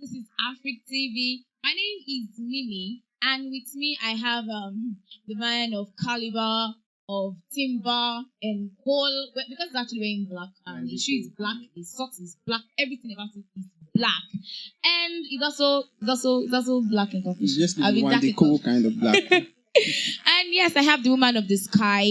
This is Hafriktv. My name is Mimi, and with me I have the man of caliber, of timber, and whole. Because he's actually wearing black, and his shoe is black, his socks is black, everything about it is black, and he's also black and coffee. Just the cool kind of black. And yes, I have the woman of the sky,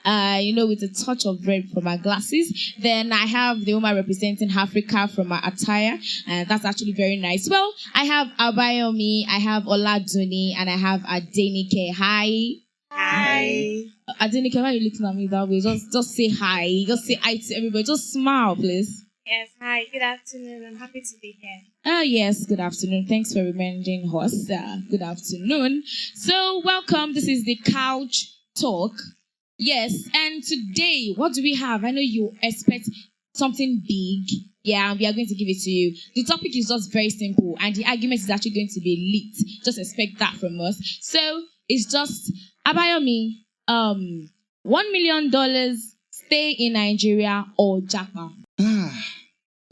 with a touch of red from her glasses. Then I have the woman representing Africa from her attire, and that's actually very nice. Well, I have Ayobami, I have Oladunni, and I have Adenike. Hi. Hi. Adenike, why are you looking at me that way? Just say hi. Just say hi to everybody. Just smile, please. Yes, hi. Good afternoon. I'm happy to be here. Oh, yes. Good afternoon. Thanks for reminding us. Good afternoon. So, welcome. This is the Couch Talk. Yes. And today, what do we have? I know you expect something big. Yeah, we are going to give it to you. The topic is just very simple, and the argument is actually going to be lit. Just expect that from us. So, it's just, Abayomi, $1 million, stay in Nigeria or Japa?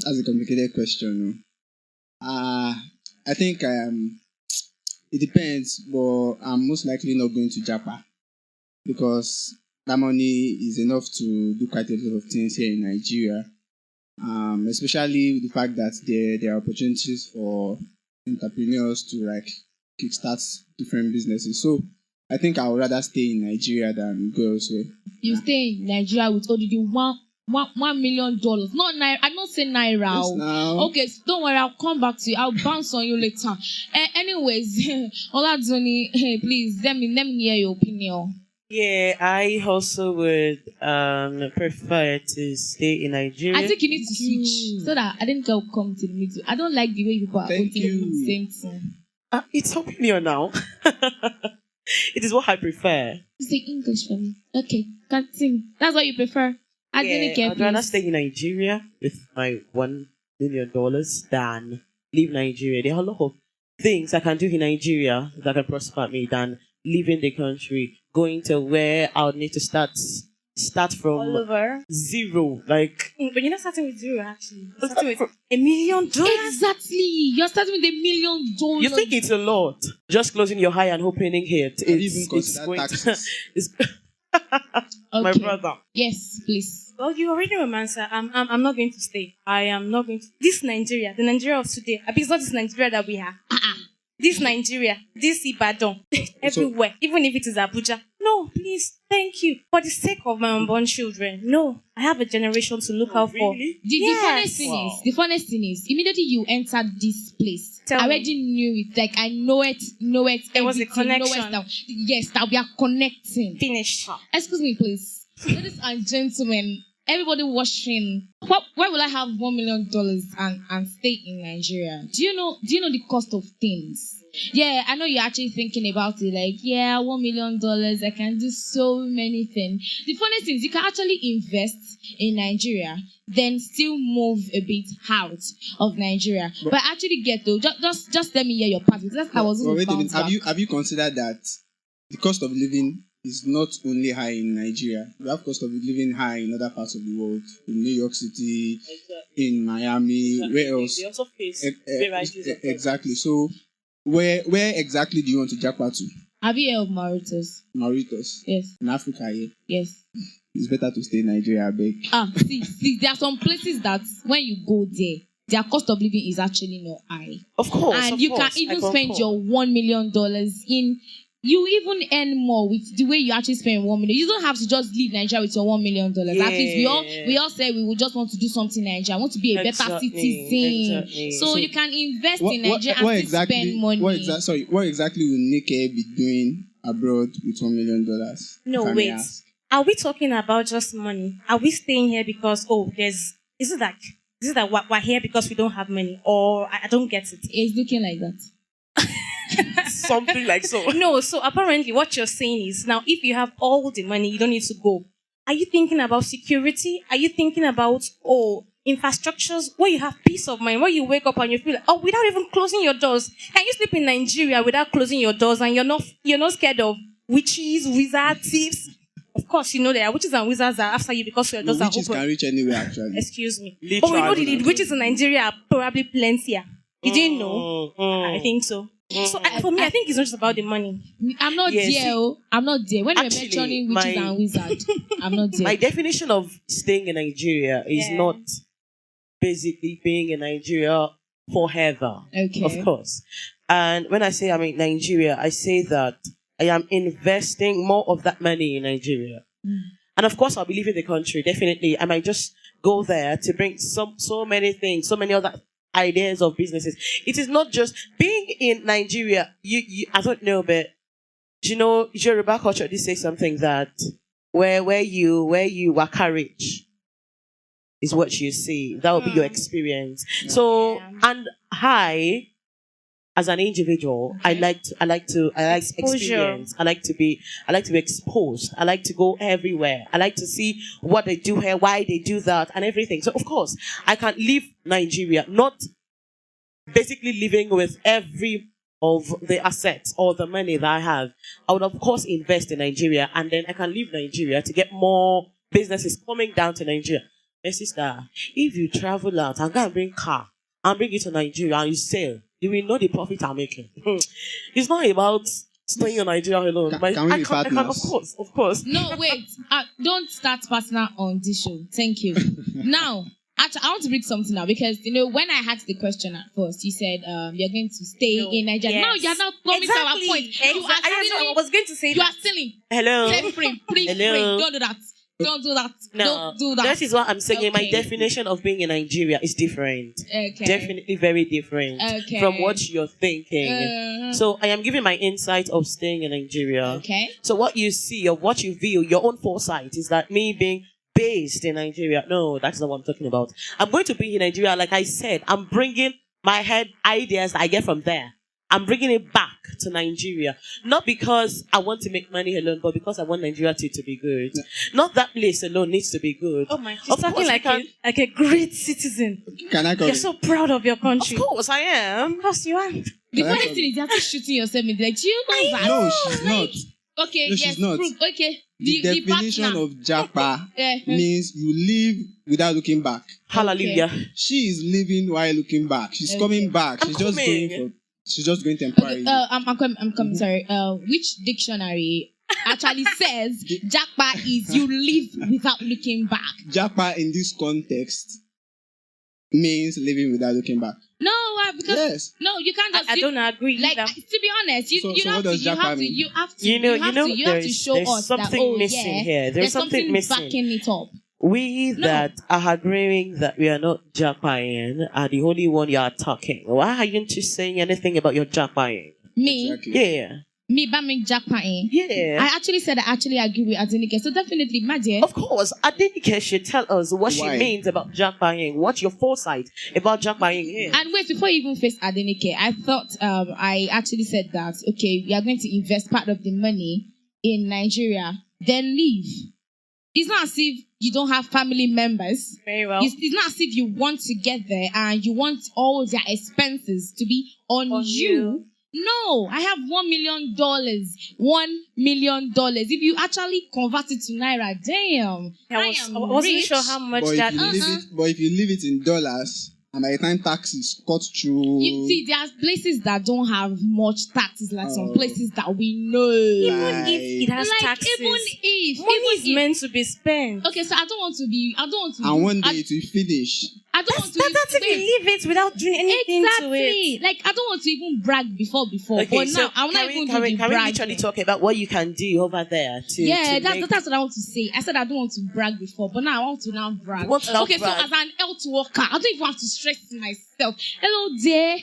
That's a complicated question. I think it depends, but I'm most likely not going to Japa because that money is enough to do quite a lot of things here in Nigeria, especially with the fact that there are opportunities for entrepreneurs to kickstart different businesses. So I think I would rather stay in Nigeria than go elsewhere. You stay in Nigeria with only $1 million. Not naira. I'm not saying naira. Yes, now. Okay, so don't worry. I'll come back to you. I'll bounce on you later. Anyways, Oladunni, please let me hear your opinion. Yeah, I also would prefer to stay in Nigeria. I think you need to switch so that I didn't come to the middle. I don't like the way people are putting the same thing. It's opinion now. It is what I prefer. Say English for me. Okay, continue. That's what you prefer. I'd rather stay in Nigeria with my $1 million than leave Nigeria. There are a lot of things I can do in Nigeria that can prosper me than leaving the country, going to where I would need to start from All over. zero. But you're not starting with zero, actually. You're starting with $1 million. Exactly. You're starting with $1 million. You think it's a lot? Just closing your eye and opening it. Have you even considered taxes? Okay. My brother. Yes, please. Well, you already know my answer. I'm not going to stay. I am not going to. This Nigeria, the Nigeria of today. I mean, it's not this Nigeria that we have. This Nigeria, this Ibadan, everywhere. Even if it is Abuja. No, please, thank you. For the sake of my unborn children. No, I have a generation to look out for. Really? The funniest thing is, immediately you entered this place, I already knew it. Like, I know it. There was a connection. Yes, that we are connecting. Finished. Excuse me, please. Ladies and gentlemen, everybody watching, why will I have $1 million and stay in Nigeria? Do you know the cost of things? Yeah, I know you're actually thinking about it $1 million, I can do so many things. The funny thing is you can actually invest in Nigeria, then still move a bit out of Nigeria. But actually just let me hear your part. Have you considered that the cost of living is not only high in Nigeria? We have cost of living high in other parts of the world, in New York City, in Miami, where else? They also face exactly. So, where exactly do you want to japa to? Have you heard of Mauritius? Mauritius? Yes. In Africa, yeah? Yes. It's better to stay in Nigeria, I beg. See, there are some places that when you go there, their cost of living is actually not high. Of course. And you can even spend your $1 million in. You even earn more with the way you actually spend $1 million. You don't have to just leave Nigeria with your $1 million. Yeah. At least we all say we will just want to do something in Nigeria. I want to be a better citizen. Exactly. So you can invest in Nigeria and still spend money. What exactly will Nike be doing abroad with $1 million? No, wait. Are we talking about just money? Are we staying here because is it that we're here because we don't have money? Or I don't get it. It's looking like that. Something like so. No, so apparently what you're saying is now if you have all the money, you don't need to go. Are you thinking about security? Are you thinking about infrastructures where you have peace of mind, where you wake up and you feel without even closing your doors? Can you sleep in Nigeria without closing your doors and you're not scared of witches, wizards, thieves? Of course, you know there are witches and wizards are after you because your doors are open. Witches can reach anywhere, actually. Excuse me. Literally. But we know the witches in Nigeria are probably plenty. You didn't know? I think so. So for me, I think it's not just about the money. I'm not Yes. there. I'm not there. When you're Actually, mentioning witches and wizards, I'm not there. My definition of staying in Nigeria is Yeah. not basically being in Nigeria forever. Okay. Of course. And when I say I'm in Nigeria, I say that I am investing more of that money in Nigeria. And of course, I'll be leaving the country. Definitely. I might just go there to bring so many things, so many other ideas of businesses. It is not just being in Nigeria. I don't know, but you know, Yoruba culture did say something that where you work courage is what you see. That will be your experience. So, Yeah. and as an individual, I like Exposure. experience. I like to be exposed. I like to go everywhere. I like to see what they do here, why they do that, and everything. So of course, I can leave Nigeria, not basically living with every of the assets or the money that I have. I would of course invest in Nigeria, and then I can leave Nigeria to get more businesses coming down to Nigeria. My sister, if you travel out and go and bring car and bring it to Nigeria and you sell, you will know the profit I'm making. It's not about staying in Nigeria alone. Can we be I can, partners? of course. No, wait. Don't start personal on this show. Thank you. Now, actually, I want to read something now because, you know, when I had the question at first, you said you're going to stay in Nigeria. Yes. Now you're not coming to our point. You are I was going to say You are that. stealing. Hello. Set free. Please free. Hello. Don't do that. Don't do that. No, Don't do that. that is what I'm saying. My Okay. definition of being in Nigeria is different. Okay. Definitely very different Okay. from what you're thinking. So I am giving my insight of staying in Nigeria. Okay. So what you see or what you view, your own foresight, is that me being based in Nigeria. No, that's not what I'm talking about. I'm going to be in Nigeria, like I said. I'm bringing my head ideas that I get from there. I'm bringing it back to Nigeria. Not because I want to make money alone, but because I want Nigeria to be good. Not that place alone needs to be good. Oh my! She's Of talking course, like we can- a great citizen. Can I come? You're so proud of your Of country. course I am. Of course you are. The funny thing is, you're actually shooting yourself in the leg. Do you know that? No, she's not. Okay, No, yes, she's not. proof. Okay. The definition partner. of Japa Eh, means you live without looking back. Hallelujah. She is living while looking back. She's Okay. coming back. I'm She's just coming. going for. She's just going Okay, temporarily. I'm coming. Sorry. Which dictionary actually says Japa is you live without looking back? Japa in this context means living without looking back. No, because Yes. no, you can't just. I don't agree. Like either. to be honest, you So you what have to does you Japa have to mean? you have to You know, you have to show there's us that something missing yeah, here. There's something missing. backing it up. We No. that are agreeing that we are not Japan are the only one you are talking. Why aren't you saying anything about your Japan? Me, Exactly. Yeah. me, Baming Japa. Yeah. I actually said I actually agree with Adenike. So definitely, my dear. Of course, Adenike should tell us what she Why? means about Japan. What's your foresight about Japan here? And wait, before you even face Adenike, I thought I actually said that okay, we are going to invest part of the money in Nigeria, then leave. It's not as if you don't have family members. Very well. It's not as if you want to get there and you want all their expenses to be on On you. you. No, I have $1 million. $1 million. If you actually convert it to Naira, damn. I I wasn't rich. sure how much But that if you is. leave it in dollars, and by the time tax is cut through, You see, there are places that don't have much taxes, like some Oh. places that we know. Even if it has Like taxes, even if money even is if- meant to be spent. Okay, so I don't want to. and one day it will finish. I don't want to. That's if you wait. leave it without doing anything to it. Exactly. Like I don't want to even brag before. Okay, But so now I'm not even can we doing literally bragging. talk about what you can do over there to Yeah, to that's what I want to say. I said I don't want to brag before, but now I want to now brag. You want to now Okay, brag. so as an health worker, I don't even have to stress myself. Hello, dear.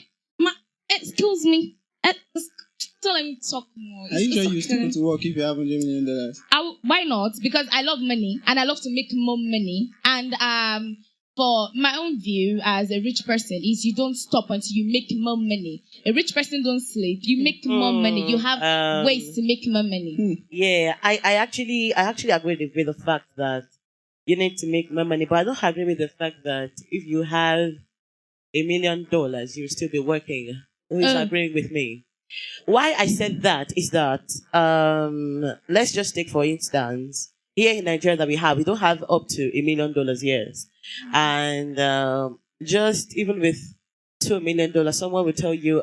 Excuse me. Don't let me talk more. Are you sure It's you still okay. want to work if you have $100 million? Why not? Because I love money and I love to make more money. And for my own view as a rich person is you don't stop until you make more money. A rich person don't sleep. You make more money. You have ways to make more money. Yeah, I actually agree with the fact that you need to make more money, but I don't agree with the fact that if you have $1 million, you'll still be working. Who is agreeing with me? Why I said that is that let's just take for instance here in Nigeria that we don't have up to $1 million, yes, and just even with $2 million, someone will tell you,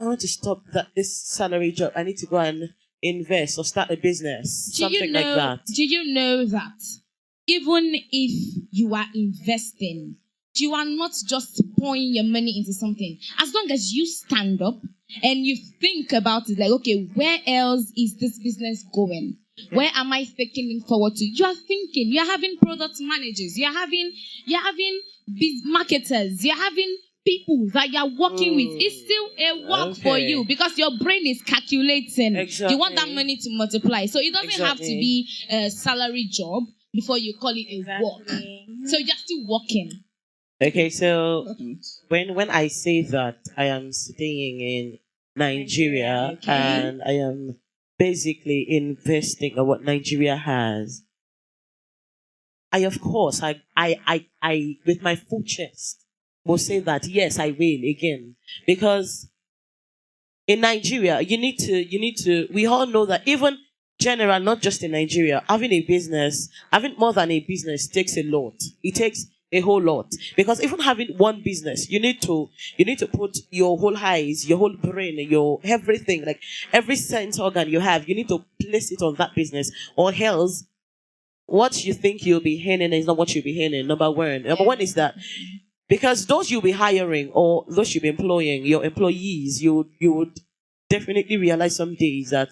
I want to stop this salary job. I need to go and invest or start a business. Something like that. Do you know that even if you are investing, you are not just pouring your money into something. As long as you stand up and you think about it, like, okay, where else is this business going? Where am I taking it forward to? You are thinking. You are having product managers. You are having marketers. You are having people that you are working with. It's still a work for you because your brain is calculating. Exactly. You want that money to multiply. So it doesn't have to be a salary job before you call it a work. So you're still working. Okay, so when I say that I am staying in Nigeria and I am basically investing in what Nigeria has, I of course I with my full chest will say that yes, I will again, because in Nigeria you need to we all know that even general, not just in Nigeria, having more than a business takes a lot. It takes a whole lot, because even having one business, you need to put your whole eyes, your whole brain, your everything, like every sense organ you have, you need to place it on that business, or else what you think you'll be earning is not what you'll be earning. Number one is that, because those you'll be hiring or those you'll be employing, your employees, you would definitely realize some days that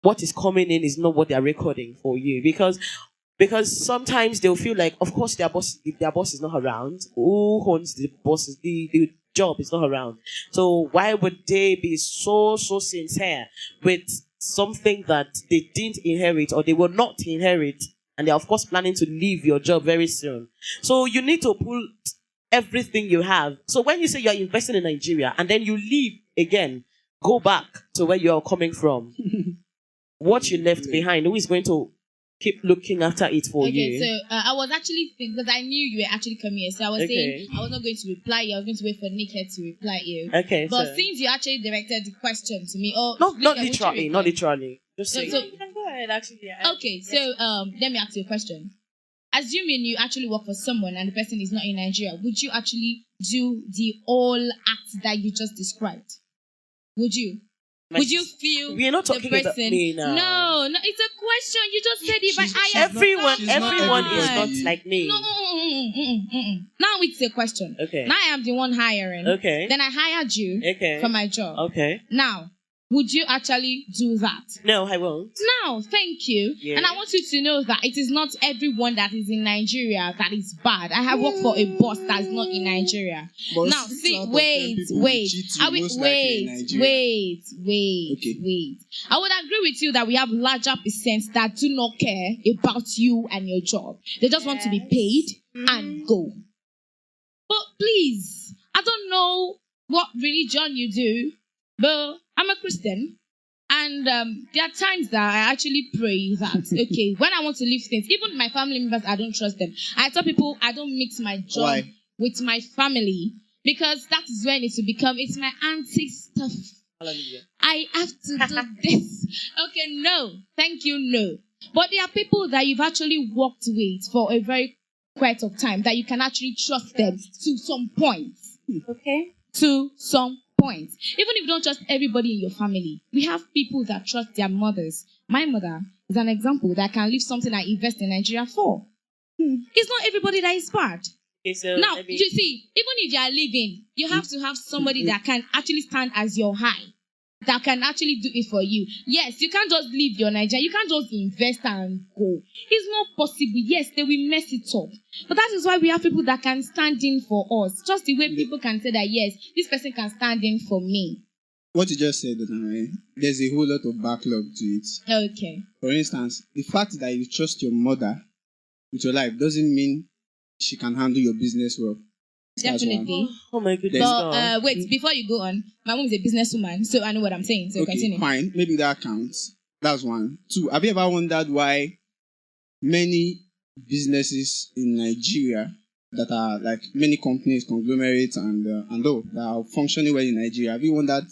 what is coming in is not what they're recording for you, because sometimes they'll feel like, of course, if their boss is not around, who owns the bosses? The job is not around. So why would they be so sincere with something that they didn't inherit or they will not inherit, and they're of course planning to leave your job very soon? So you need to pull everything you have. So when you say you're investing in Nigeria and then you leave again, go back to where you're coming from. What you left behind, who is going to keep looking after it for you? Okay, so I was actually thinking, because I knew you were actually coming here, so I was saying I was not going to reply you. I was going to wait for Nick here to reply you. Okay, but since you actually directed the question to me, or not literally, just saying. So you can go ahead, actually. Yeah. Okay, so let me ask you a question. Assuming you actually work for someone and the person is not in Nigeria, would you actually do the whole act that you just described? Would you? Would you feel we are not talking about me now? No, it's a question. You just said if I hire everyone is not like me. No. Now it's a question. Okay. Now I am the one hiring. Okay. Then I hired you for my job. Okay. Now, would you actually do that? No, I won't. No, thank you. Yeah. And I want you to know that it is not everyone that is in Nigeria that is bad. I have worked for a boss that is not in Nigeria. But now, see, wait. I would agree with you that we have larger percents that do not care about you and your job. They just want to be paid and go. But please, I don't know what religion you do, but I'm a Christian, and there are times that I actually pray that, okay, when I want to leave things, even my family members, I don't trust them. I tell people I don't mix my job with my family, because that is when it's my auntie stuff. Hallelujah. I have to do this. Okay, no. Thank you, no. But there are people that you've actually worked with for a very quite of time that you can actually trust them to some point. Okay. To some point. Even if you don't trust everybody in your family, we have people that trust their mothers. My mother is an example that can leave something I invest in Nigeria for. It's not everybody that is bad. Okay, so now, you see, even if you are leaving, you have to have somebody that can actually stand as your high, that can actually do it for you. Yes, you can't just leave your Nigeria. You can't just invest and go. It's not possible. Yes, they will mess it up. But that is why we have people that can stand in for us. Just the way people can say that, yes, this person can stand in for me. What you just said, there's a whole lot of backlog to it. Okay. For instance, the fact that you trust your mother with your life doesn't mean she can handle your business well. Definitely. Oh my goodness. But wait, before you go on, my mom is a businesswoman, so I know what I'm saying. So continue. Fine. Maybe that counts. That's one. Two, have you ever wondered why many businesses in Nigeria that are like many companies, conglomerates, and all that are functioning well in Nigeria, have you wondered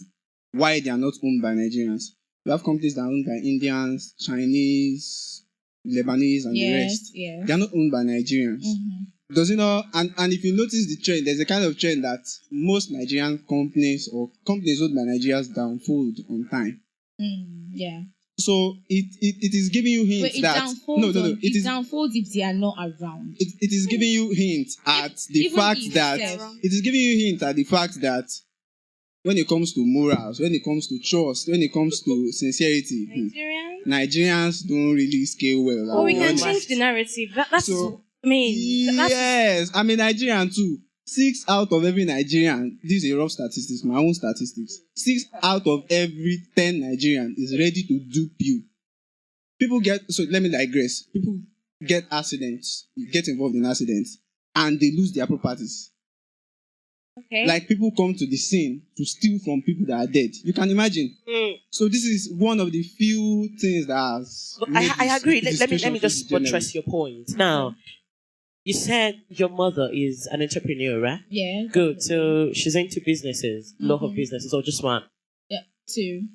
why they are not owned by Nigerians? We have companies that are owned by Indians, Chinese, Lebanese, and the rest. Yeah. They are not owned by Nigerians. Mm-hmm. Does it not? And if you notice the trend, there's a kind of trend that most Nigerian companies or companies owned by Nigerians downfold on time. Yeah. So it is giving you hints It that it downfolds if they are not around. It is giving you hints at the fact that it is giving you hints at the fact that when it comes to morals, when it comes to trust, when it comes to sincerity, Nigerians don't really scale well. Oh, we can change the narrative. That's so, that's yes, I'm a Nigerian too. 6 out of every Nigerian, these are rough statistics, my own statistics. 6 out of every 10 Nigerian is ready to dupe you. So let me digress. People get accidents, get involved in accidents, and they lose their properties. Okay. Like people come to the scene to steal from people that are dead. You can imagine. So this is one of the few things that has. I agree. Let me just buttress your point. Now, you said your mother is an entrepreneur, right? Yeah. Good. So she's into businesses, lot of businesses, or just one? Yeah, two.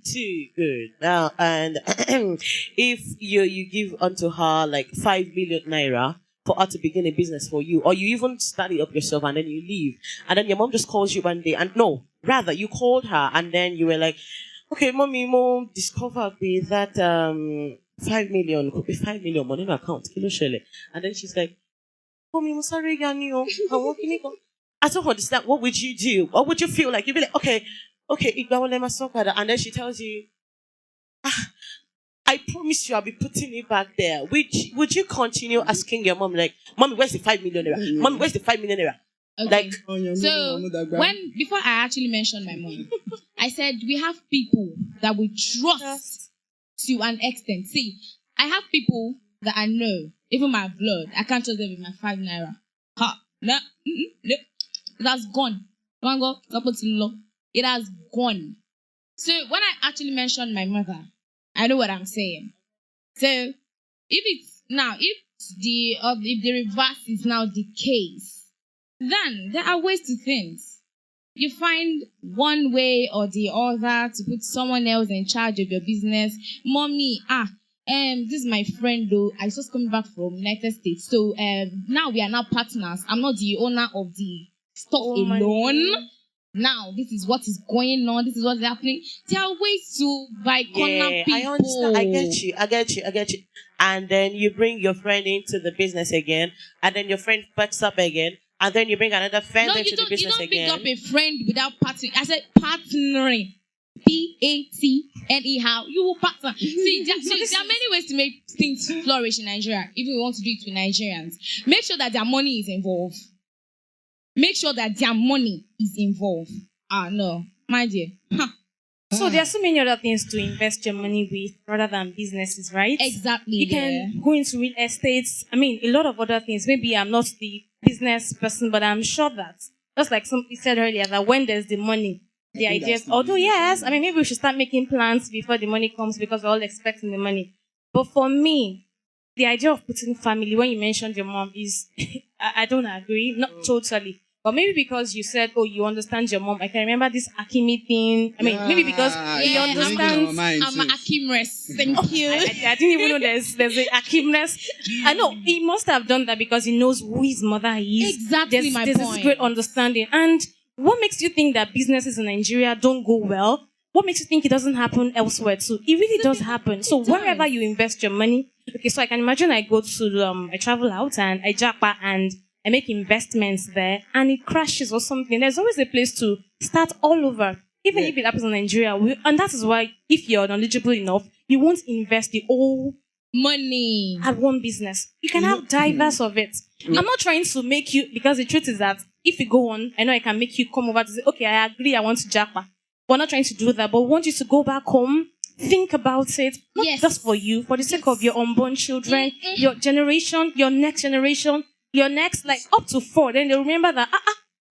Good. Now, and if you give unto her like 5 million naira for her to begin a business for you, or you even start it up yourself and then you leave, and then your mom just calls you one day, and no, rather you called her and then you were like, okay, mom discovered with that 5 million, could be 5 million money in her account, kilo shele, and then she's like, mommy, I'm sorry, Yanio, I don't understand. What would you do? What would you feel like? You'd be like, okay, and then she tells you, I promise you I'll be putting it back there. Would you continue asking your mom, like, mommy, where's the 5 million naira? Mommy, where's the 5 million naira? Okay. Like, so before I actually mentioned my mom, I said we have people that we trust to an extent. See, I have people that I know, even my blood, I can't trust them with my 5 naira. No, it has gone. It has gone. So when I actually mentioned my mother, I know what I'm saying. So if the reverse is now the case, then there are ways to things. You find one way or the other to put someone else in charge of your business. Mommy, this is my friend though. I just coming back from United States. So now we are now partners. I'm not the owner of the stuff alone. Now this is what is going on. This is what's happening. There are ways to corner people. I understand. I get you. And then you bring your friend into the business again, and then your friend backs up again, and then you bring another friend into the business again. You don't pick up a friend without partnering. I said partnering. PATNE. How you will partner. See, there are many ways to make things flourish in Nigeria. If we want to do it with Nigerians, make sure that their money is involved. Make sure that their money is involved. No, my dear. So there are so many other things to invest your money with rather than businesses, right? Exactly. You can go into real estate. I mean, a lot of other things. Maybe I'm not the business person, but I'm sure that, just like somebody said earlier, that when there's the money, the ideas. Although, yes, I mean, maybe we should start making plans before the money comes because we're all expecting the money. But for me, the idea of putting family, when you mentioned your mom, is, I don't agree. Not totally. But maybe because you said, you understand your mom. I can remember this Akimi thing. I mean, maybe because he understands. I'm an Akimress. Thank you. I didn't even know there's an Akimress. I know he must have done that because he knows who his mother is. Exactly my point. There's this great understanding. And what makes you think that businesses in Nigeria don't go well? What makes you think it doesn't happen elsewhere too? It really does happen. So wherever you invest your money, okay, so I can imagine I go to, I travel out and I Japa and I make investments there and it crashes or something. There's always a place to start all over, even if it happens in Nigeria. And that is why, if you're knowledgeable enough, you won't invest the whole money at one business. You can have diverse of it. I'm not trying to make you, because the truth is that if you go on, I know I can make you come over to say, okay, I agree, I want to Japa. We're not trying to do that, but we want you to go back home, think about it, not just for you, for the sake of your unborn children, your generation, your next generation, your next, like up to 4. Then they'll remember that,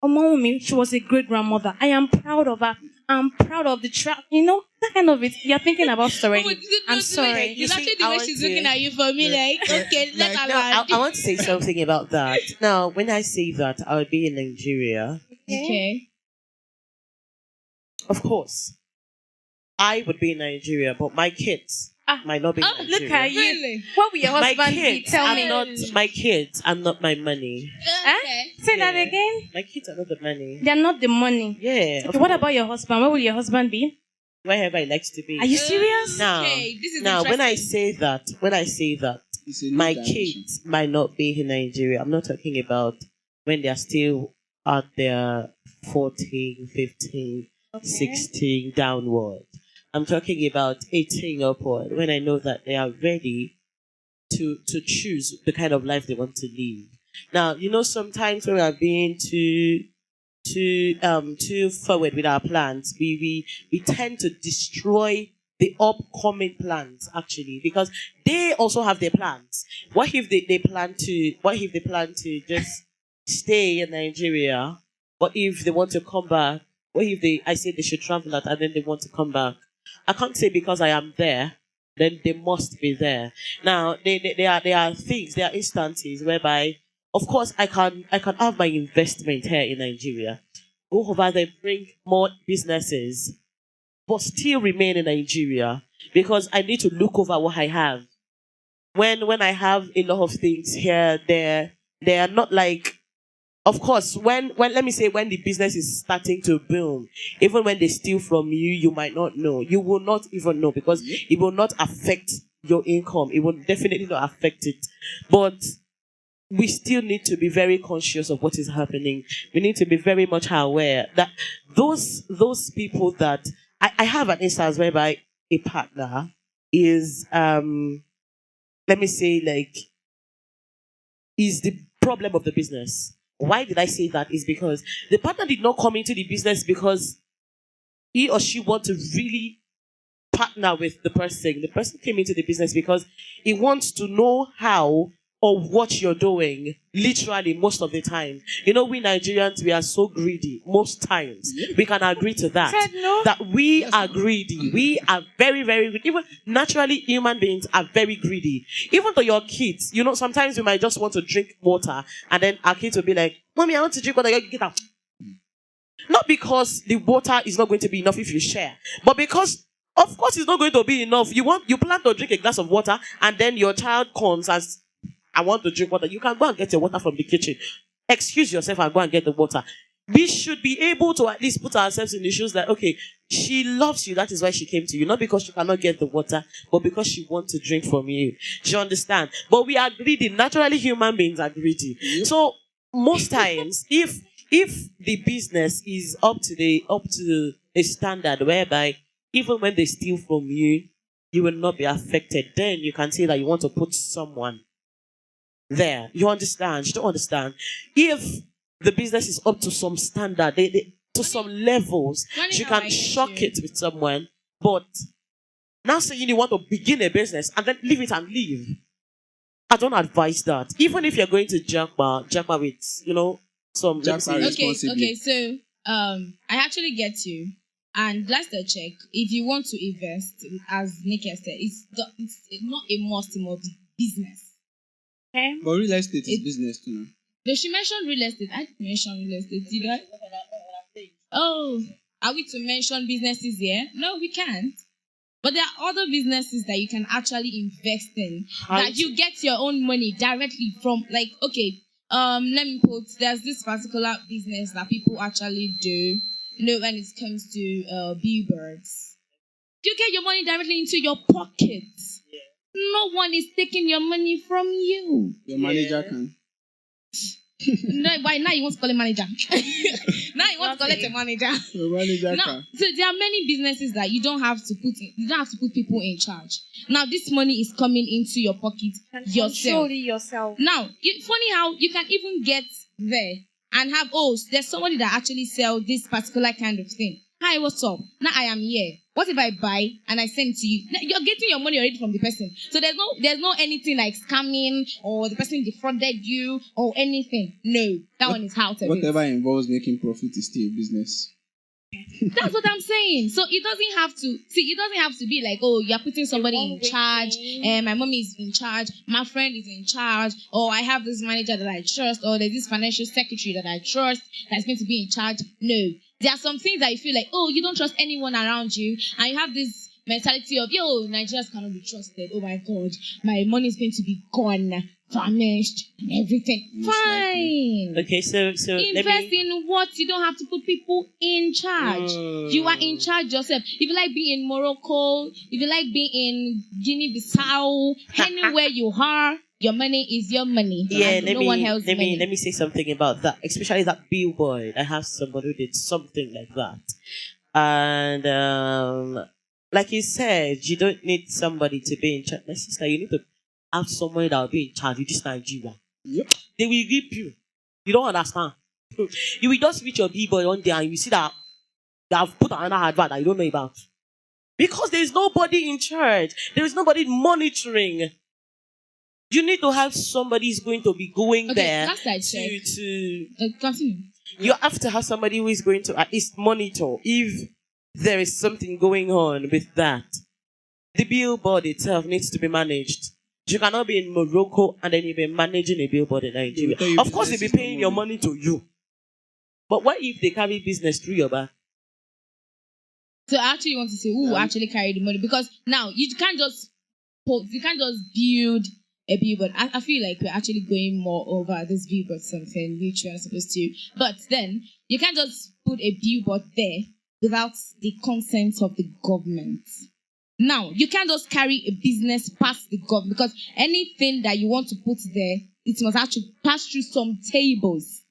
Omawumi, she was a great grandmother. I am proud of her. I'm proud of the that kind of it. You're thinking about story. I'm sorry. It's actually the way she's looking at you for me, like, okay, let her I want to say something about that. Now, when I say that, I'll be in Nigeria. Okay. Of course, I would be in Nigeria, but my kids, might not be in Look Nigeria. at you. Really? What will your My husband be? kids Tell are me. not my kids are not my money. Say that Yeah. again. My kids are not the money. They're not the money. Yeah. Okay, what about your husband? Where will your husband be? Wherever he likes to be. Are you serious? Now, Okay, this is now when I interesting. say that, It's a new my dimension. kids might not be in Nigeria. I'm not talking about when they are still at their 14, 15, 16 downward. I'm talking about 18 upward, when I know that they are ready to choose the kind of life they want to live. Now, sometimes when we are being too forward with our plans, we tend to destroy the upcoming plans, actually, because they also have their plans. What if they plan to just stay in Nigeria? What if they want to come back? What if I say they should travel out and then they want to come back? I can't say because I am there, then they must be there. Now, there are things, there are instances whereby, of course, I can have my investment here in Nigeria, go over there, bring more businesses, but still remain in Nigeria because I need to look over what I have. When I have a lot of things here, they are not like. Of course, when let me say when the business is starting to boom, even when they steal from you, you might not know. You will not even know because it will not affect your income. It will definitely not affect it. But we still need to be very conscious of what is happening. We need to be very much aware that those people that I have an instance whereby a partner is let me say like is the problem of the business. Why did I say that? Is because the partner did not come into the business because he or she want to really partner with the person. The person came into the business because he wants to know how or what you're doing, literally most of the time. We Nigerians, we are so greedy most times. We can agree to that. Said no. That we are greedy. We are very, very greedy. Even naturally, human beings are very greedy. Even to your kids, sometimes we might just want to drink water and then our kids will be like, Mommy, I want to drink water. Get out. Not because the water is not going to be enough if you share, but because of course it's not going to be enough. You plan to drink a glass of water and then your child comes and I want to drink water. You can go and get your water from the kitchen. Excuse yourself and go and get the water. We should be able to at least put ourselves in the shoes that, okay, she loves you. That is why she came to you. Not because she cannot get the water, but because she wants to drink from you. Do you understand? But we are greedy. Naturally, human beings are greedy. Yep. So most times, if the business is up to a standard whereby even when they steal from you, you will not be affected, then you can say that you want to put someone there. You understand? You don't understand. If the business is up to some standard, to some levels, you can shock it with someone. But now saying you want to begin a business and then leave it and leave, I don't advise that. Even if you're going to Japa with, some Japa Okay, so I actually get you. And last I check, if you want to invest, as Nick said, it's not a must in business. Okay. But real estate is business too now. Does she mention real estate? I didn't mention real estate, did I? Oh, are we to mention businesses here? No, we can't. But there are other businesses that you can actually invest in. That you get your own money directly from, like, okay, let me put, there's this particular business that people actually do, when it comes to billboards. You get your money directly into your pocket. No one is taking your money from you. Your manager can. No, why now you want to call a manager? Now you want to call it a manager. Your manager Now, can. so there are many businesses that you don't have to put people in charge. Now this money is coming into your pocket yourself. Now, it's funny how you can even get there and have there's somebody that actually sells this particular kind of thing. Hi, what's up? Now I am here. What if I buy and I send to you? Now, you're getting your money already from the person. So there's no anything like scamming or the person defrauded you or anything. No, that one is out of it. Whatever involves making profit is still a business. That's what I'm saying. So it doesn't have to be like, you're putting somebody in charge, my mommy is in charge, my friend is in charge, or I have this manager that I trust, or there's this financial secretary that I trust that's going to be in charge. No. There are some things that you feel like, you don't trust anyone around you, and you have this mentality of, yo, Nigerians cannot be trusted. Oh my God, my money is going to be gone, famished, and everything. Most Fine. Okay, so Invest in what? You don't have to put people in charge. You are in charge yourself. If you like being in Morocco, if you like being in Guinea-Bissau, anywhere you are, your money is your money. Yeah, no one else's money. let me say something about that, especially that billboard. I have somebody who did something like that, and like you said, you don't need somebody to be in charge. My sister, you need to have someone that will be in charge with this Nigeria. Yep. They will rip you. You don't understand. You will just reach your billboard one day and you see that they have put another advert that you don't know about. Because there is nobody in charge. There is nobody monitoring. You need to have somebody who's going to be going there that's like to continue. you have to have somebody who is going to at least monitor if there is something going on with that. The billboard itself needs to be managed. You cannot be in Morocco and then you'll be managing a billboard in Nigeria. Of course, they'll be paying your money to you. But what if they carry business through your back? So I actually want to say who will actually carry the money, because now you can't just build a billboard. I feel like we're actually going more over this billboard something which we're supposed to. But then you can't just put a billboard there without the consent of the government. Now, you can't just carry a business past the government, because anything that you want to put there, it must actually pass through some tables.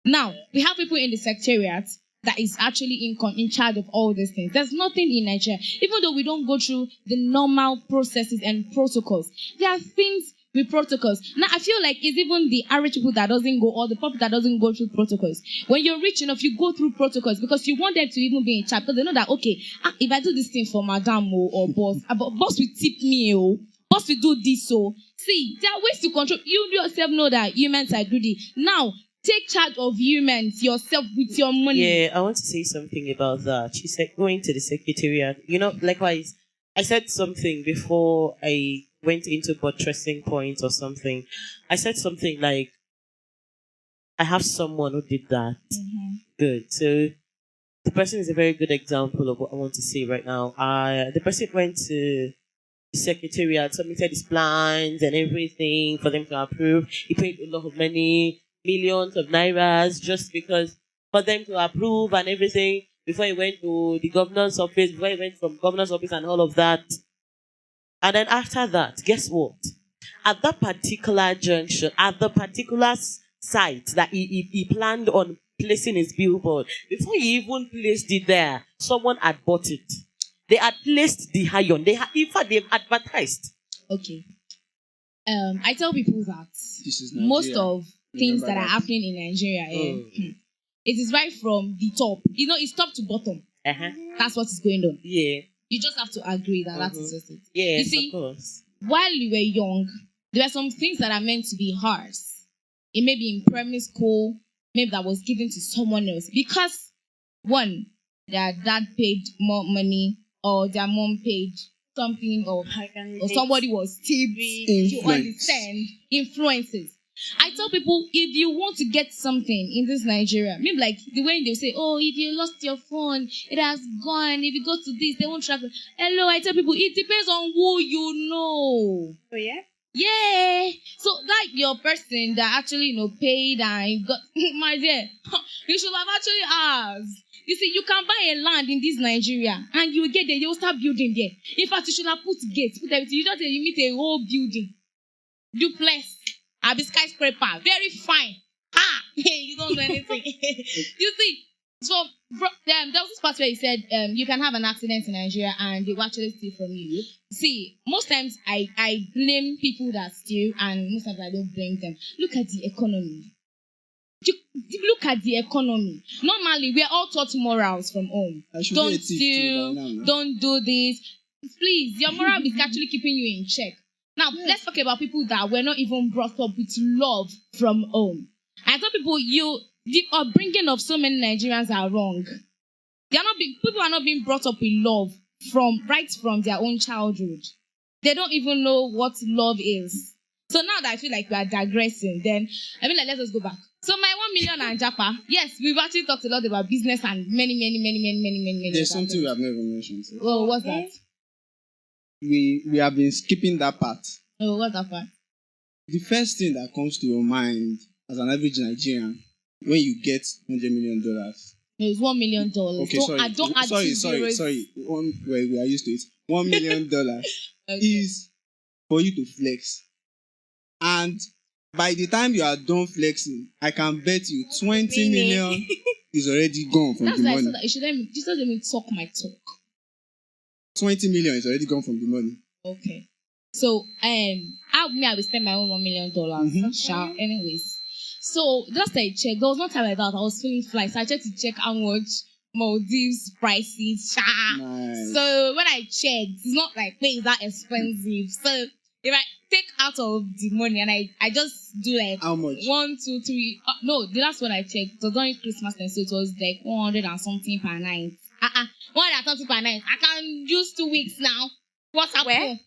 Now, we have people in the secretariat that is actually in charge of all these things. There's nothing in Nigeria. Even though we don't go through the normal processes and protocols, there are things with protocols. Now, I feel like it's even the average people that doesn't go, or the public that doesn't go through protocols. When you're rich enough, you go through protocols because you want them to even be in charge. Because they know that, okay, if I do this thing for madam or boss, boss will tip me, boss will do this. See, there are ways to control. You yourself know that humans are greedy. Now, take charge of humans yourself with your money. Yeah, I want to say something about that. She said going to the secretariat. Likewise, I said something before I went into buttressing points or something. I said something like, I have someone who did that. Mm-hmm. Good. So the person is a very good example of what I want to say right now. The person went to the secretariat, submitted his plans and everything for them to approve. He paid a lot of money, millions of nairas, just because for them to approve and everything before he went to the governor's office, before he went from governor's office and all of that. And then after that, guess what? At that particular junction, at the particular site that he planned on placing his billboard, before he even placed it there, someone had bought it. They had placed the iron. In fact, they've advertised. Okay. I tell people that This is most Nigeria. of things Remember that are that. happening in Nigeria, it is right from the top. It's top to bottom. Uh-huh. That's what is going on. Yeah. You just have to agree that that is just it. Yes, You see, of course. while we were young, there were some things that are meant to be ours. It may be in primary school, maybe that was given to someone else. Because, one, their dad paid more money, or their mom paid something, or somebody was tipped. You understand? Influences. I tell people, if you want to get something in this Nigeria, maybe like the way they say, oh, if you lost your phone, it has gone. If you go to this, they won't track it. Hello, I tell people, it depends on who you know. Oh, yeah? Yeah. So that your person that actually paid and got my dear, you should have actually asked. You see, you can buy a land in this Nigeria and you get there, you'll start building there. In fact, you should have put gates, put everything. You just you meet a whole building. Duplex. A skyscraper. Very fine. You don't do anything. You see, so there was this part where he said you can have an accident in Nigeria and they will actually steal from you. See, most times I blame people that steal, and most times I don't blame them. Look at the economy. Look at the economy. Normally, we are all taught morals from home. Don't steal. Don't do this. Please, your moral is actually keeping you in check. Now, let's talk about people that were not even brought up with love from home. I tell people, the upbringing of so many Nigerians are wrong. People are not being brought up with love right from their own childhood. They don't even know what love is. So now that I feel like we are digressing, then let's just go back. So my 1 million and Japa, yes, we've actually talked a lot about business and many. There's something we have never mentioned. Well, what's that? we have been skipping that part. Oh, what's that part? The first thing that comes to your mind as an average Nigerian when you get $100 million. No, it's $1 million. Okay, sorry. Don't add two zeros. Sorry. We are used to it. $1 million Okay. is for you to flex. And by the time you are done flexing, I can bet you 20 million is already gone from That's the why I money. said that you should let me talk my talk. 20 million is already gone from the money. Okay. So I will spend my own $1 million. Anyways. So just I checked. There was no time like that. I was feeling fly. So I checked to check how much Maldives prices. Nice. So when I checked, it's not like wait, is that expensive. So if I take out of the money and I just do like How much? 1, 2, 3. No, the last one I checked it was during Christmas time, so it was like 100 and something per night. 100 and something per night. I can use 2 weeks now. What's up? Where?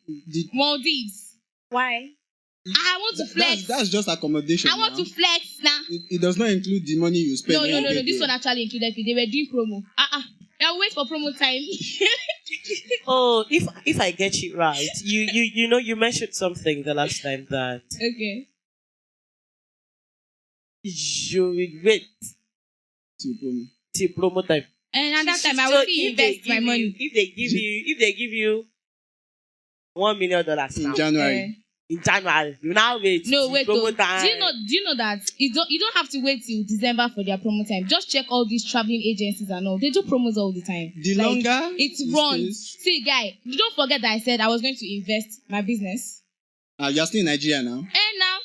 Maldives. Why? I want to flex. That's just accommodation. I want now. to flex now. It does not include the money you spend. No. when you get This there. one actually included. They were doing promo. Now wait for promo time. Oh, if I get it right, you mentioned something the last time that Okay. you will wait To promo. till promo time. And at that time, I So will if still they invest my give money. you- if they give you $1 million In now, January. in January, you now wait. No, till wait. promo Though. time. Do you know that you don't have to wait till December for their promo time? Just check all these traveling agencies and all. They do promos all the time. The longer it it runs. stays- See, guy, you don't forget that I said I was going to invest my business. You are still in Nigeria now. And now,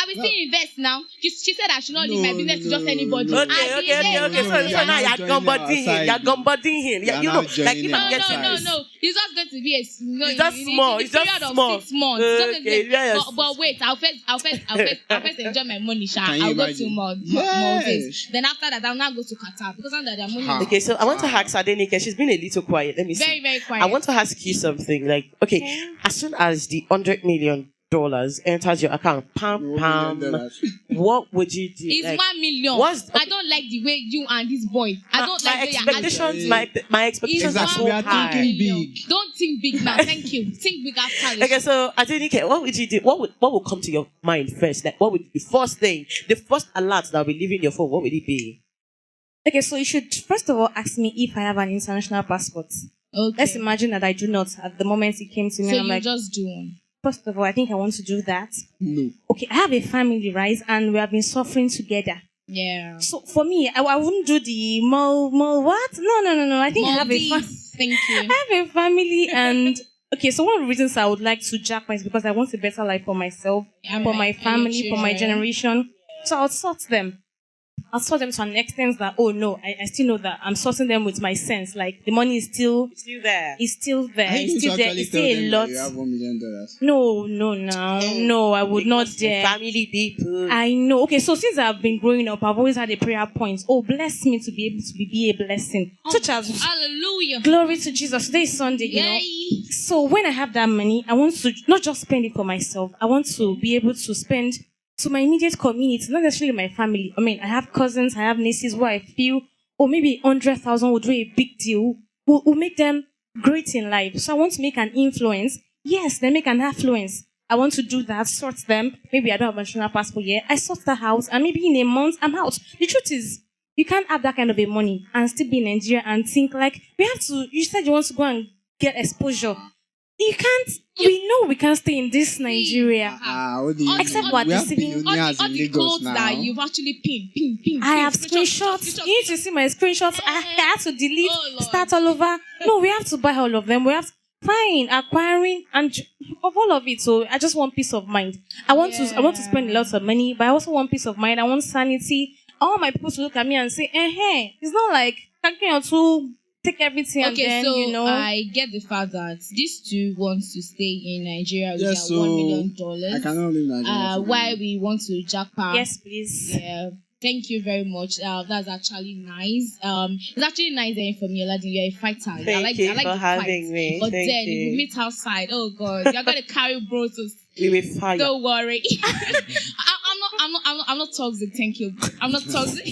I will still invest now. She said I should not leave No, my business to no, just anybody. no. Okay. I So now you're joining gumbodding our him. You're side. gumbodding him. You are You now know, like joining if our I'm getting side. No. It's just going to be a It's just small. in It's the just period of small. 6 months. It's just Okay, a- yes. But wait, I'll first enjoy my money, Sha. Can you I'll go imagine? to Maldives. Yes. Then after that, I'll now go to Qatar because under their money. How? Okay, so I want to ask Adenike. She's been a little quiet. Let me see. Very, very quiet. I want to ask you something. Like, okay, as soon as the $100 million enters your account, $1 million. what would you do? It's Like, 1 million. what's- I don't like the way you and this boy. I don't like my the way you're expectations. acting. My expectations are Exactly, so we are high. thinking big. Don't think big now. Thank you. Think big after. Okay, so Adenike, what would you do? What would come to your mind first? Like, what would the first thing, the first alert that will be leaving your phone? What would it be? Okay, so you should first of all ask me if I have an international passport. Okay. Let's imagine that I do not at the moment it came to me. So I'm you like, just do one. first of all, I think I want to do that. No. Okay, I have a family, right? And we have been suffering together. Yeah. So for me, I wouldn't do the what? No. I think I have a Maldives. Thank you. I have a family and okay, so one of the reasons I would like to Japa is because I want a better life for myself, And for my family, for my children. generation. So I'll sort them. I'll sort them to an extent that, oh no, I still know that I'm sorting them with my sense. Like the money is still It's still there. there. Are you It's still going there. to actually It's tell still a them lot. that you have $1 million? No, I would not Because the dare. Family people. I know. Okay, so since I've been growing up, I've always had a prayer point. Oh, bless me to be able to be a blessing. Such as Hallelujah. glory to Jesus. Today is Sunday, you know. Yay. So when I have that money, I want to not just spend it for myself. I want to be able to spend to my immediate community, not necessarily my family. I mean, I have cousins, I have nieces who I feel, or maybe 100,000 would do a big deal, will make them great in life. So I want to make an influence. Yes, they make an affluence. I want to do that, sort them. Maybe I don't have a national passport yet. I sort the house, and maybe in a month, I'm out. The truth is, you can't have that kind of a money and still be in Nigeria and think like, you said you want to go and get exposure. You can't, we know we can't stay in this Nigeria. What do you Except mean? what We the have civil- billionaires All in the Lagos clothes now. that you've actually pinned. I have screenshots. You need to see my screenshots. I had to delete, Oh, Lord. start all over. No, we have to buy all of them. We have fine acquiring and of all of it. So I just want peace of mind. I want to spend lots of money, but I also want peace of mind. I want sanity. I want my people to look at me and say, hey, it's not like talking or two. Take everything Okay, and then, so you know. I get the fact that these two want to stay in Nigeria with Yes, their so $1 million. I cannot leave Nigeria. Why we want to Japa? Yes, please. Yeah. Thank you very much. That's actually nice. It's actually nice hearing from you, Oladunni. You're a fighter. I Thank like you the for fight. having me. But Thank then you. we meet outside. Oh God, you're gonna carry bro to. We will fire. Don't worry. I'm not toxic. Thank you. I'm not toxic.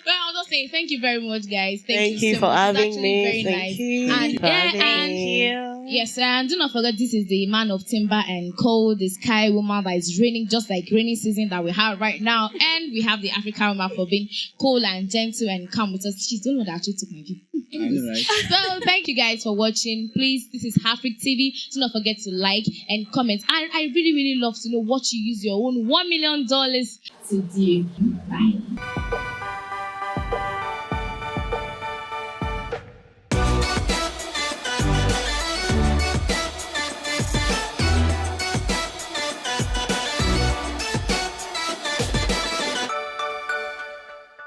But I was just saying, thank you very much, guys. Thank you so for much. It's having actually me. very Thank nice. you. And for yeah, having and me. Thank you. Yes, and do not forget this is the man of timber and coal, the sky woman that is raining just like rainy season that we have right now. And we have the African woman for being cool and gentle and calm with us. She's the one that actually took my gift. I know, right? So thank you guys for watching. Please, this is Hafriktv. Do not forget to like and comment. And I really, really love to know what you use your own $1 million to do. Bye.